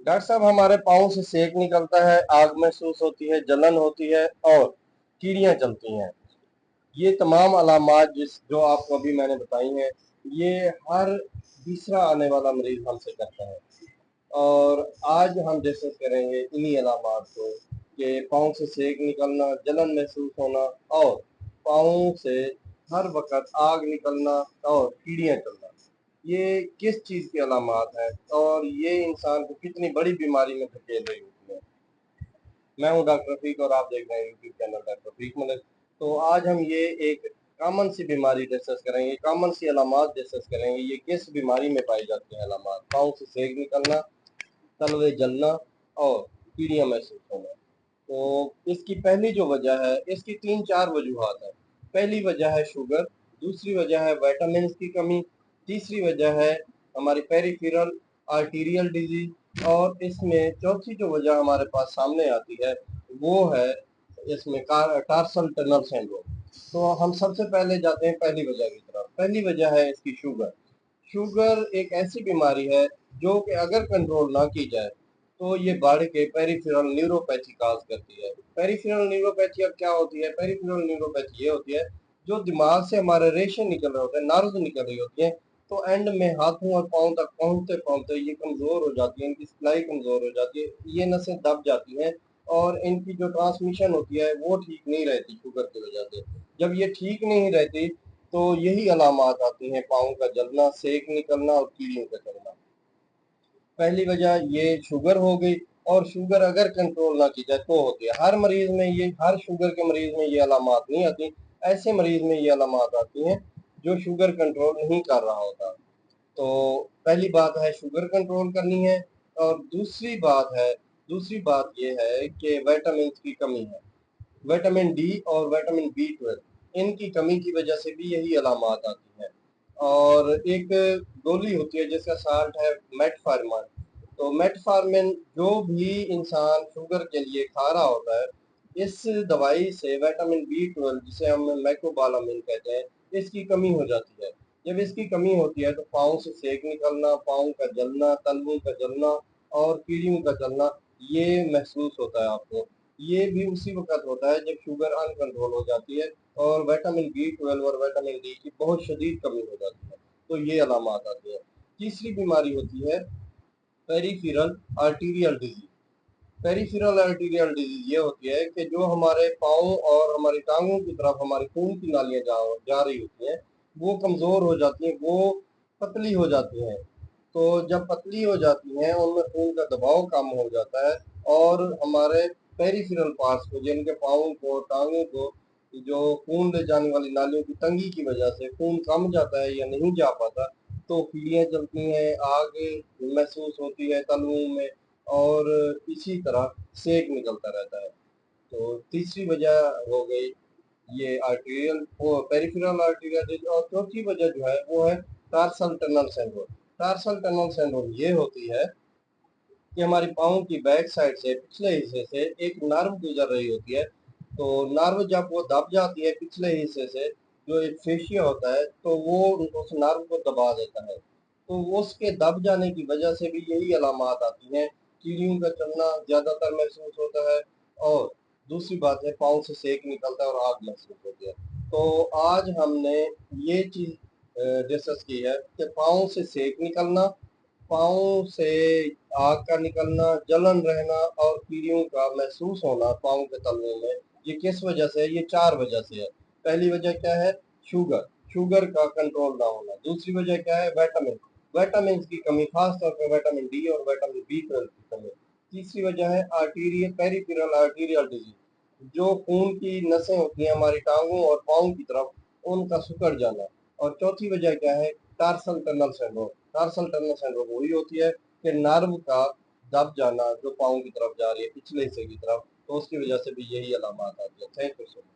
Doctor साहब, हमारे पाँव से सेक निकलता है, आग महसूस होती है, जलन होती है और कीड़ियाँ चलती हैं। ये तमाम अलामात जो आपको अभी मैंने बताई हैं, ये हर तीसरा आने वाला मरीज हमसे करता है। और आज हम डिस्कस करेंगे इन्हीं अलामात को कि पाँव से सेक निकलना, जलन महसूस होना और पाँव से हर वक्त आग निकलना और कीड़ियाँ चलना, ये किस चीज़ की अलामात है और ये इंसान को कितनी बड़ी बीमारी में धकेल रही होती है। मैं हूं डॉक्टर रफीक और आप देख रहे हैं YouTube channel doctor Rafiq Malik. तो आज हम ये एक कॉमन सी बीमारी डिस्कस करेंगे, कॉमन सी अलामात डिस्कस करेंगे। ये किस बीमारी में पाई जाती है अलामात? पाँव से सेक निकलना, तलवे जलना और कीड़ियाँ महसूस होना। तो इसकी पहली जो वजह है, इसकी 3-4 वजूहात है। पहली वजह है शुगर, दूसरी वजह है विटामिन की कमी, तीसरी वजह है हमारी पेरिफेरल आर्टीरियल डिजीज और इसमें चौथी जो वजह हमारे पास सामने आती है वो है इसमें टार्सल टनल सिंड्रोम। तो हम सबसे पहले जाते हैं पहली वजह की तरफ। पहली वजह है इसकी शुगर। शुगर एक ऐसी बीमारी है जो कि अगर कंट्रोल ना की जाए तो ये बढ़ के पेरिफेरल न्यूरोपैथी काज करती है। पेरिफेरल न्यूरोपैथी अब क्या होती है? पेरिफेरल न्यूरोपैथी ये होती है जो दिमाग से हमारे रेशे निकल रहे होते हैं, नर्व्स निकल रही होती है, तो एंड में हाथों और पाँव तक पहुंचते पहुंचते ये कमजोर हो जाती है, इनकी सप्लाई कमजोर हो जाती है, ये नसें दब जाती हैं और इनकी जो ट्रांसमिशन होती है वो ठीक नहीं रहती शुगर की वजह से। जब ये ठीक नहीं रहती तो यही अलामात आती हैं, पाँव का जलना, सेक निकलना और कीड़ियों का चलना। पहली वजह ये शुगर हो गई और शुगर अगर कंट्रोल ना की जाए तो होती है। हर मरीज में ये, हर शुगर के मरीज में ये अलामात नहीं आती, ऐसे मरीज में ये अलामात आती हैं जो शुगर कंट्रोल नहीं कर रहा होता। तो पहली बात है शुगर कंट्रोल करनी है और दूसरी बात ये है कि विटामिन की कमी है। विटामिन डी और विटामिन बी 12 इनकी कमी की वजह से भी यही अलामात आती हैं। और एक गोली होती है जिसका साल्ट है मेटफॉर्मिन। तो मेटफॉर्मिन जो भी इंसान शुगर के लिए खा रहा होता है, इस दवाई से विटामिन बी 12 जिसे हम मैकोबालामिन कहते हैं, इसकी कमी हो जाती है। जब इसकी कमी होती है तो पाँव से सेक निकलना, पाँव का जलना, तलवों का जलना और कीड़ियों का जलना ये महसूस होता है आपको। ये भी उसी वक्त होता है जब शुगर अनकंट्रोल हो जाती है और विटामिन बी 12 और विटामिन डी की बहुत शदीद कमी हो जाती है, तो ये अलामात आती है। तीसरी बीमारी होती है peripheral arterial disease. Peripheral arterial disease ये होती है कि जो हमारे पाँव और हमारी टांगों की तरफ हमारी खून की नालियां जा रही होती हैं, वो कमजोर हो जाती हैं, वो पतली हो जाती हैं। तो जब पतली हो जाती हैं उनमें खून का दबाव कम हो जाता है और हमारे पेरिफेरल पार्ट्स को, जिनके पाँव को, टांगों को, जो खून ले जाने वाली नालियों की तंगी की वजह से खून कम जाता है या नहीं जा पाता, तो कीड़ियाँ चलती हैं, आग महसूस होती है तलवों में और इसी तरह सेक निकलता रहता है। तो तीसरी वजह हो गई ये आर्टीरियल वो पेरिफेरल आर्टीरियल डिजीज और चौथी वजह जो है वो है tarsal tunnel syndrome. Tarsal tunnel syndrome ये होती है कि हमारी पाँव की बैक साइड से, पिछले हिस्से से एक नर्व गुजर रही होती है। तो नर्व जब वो दब जाती है पिछले हिस्से से, जो एक फेशिया होता है, तो वो उस नर्व को दबा देता है। तो वो उसके दब जाने की वजह से भी यही अलामात आती हैं। कीड़ियों का चलना ज़्यादातर महसूस होता है और दूसरी बात है पाँव से सेक निकलता है और आग महसूस होती है। तो आज हमने ये चीज़ डिस्कस की है कि पाँव से सेक निकलना, पाँव से आग का निकलना, जलन रहना और कीड़ियों का महसूस होना पाँव के तलवों में, ये किस वजह से है? ये 4 वजह से है। पहली वजह क्या है? शुगर, शुगर का कंट्रोल ना होना। दूसरी वजह क्या है? विटामिन, विटामिन की कमी, खास तौर पे विटामिन डी और विटामिन बी 12 की कमी। तीसरी वजह है आर्टीरियल पेरिफेरल आर्टीरियल डिजीज, जो खून की नसें होती हैं हमारी टांगों और पाँव की तरफ, उनका सिकुड़ जाना। और चौथी वजह क्या है? Tarsal tunnel syndrome. Tarsal tunnel syndrome वही होती है कि नर्व का दब जाना जो पाँव की तरफ जा रही है पिछले हिस्से की तरफ, तो उसकी वजह से भी यही अलामात आती है। Thank you so much.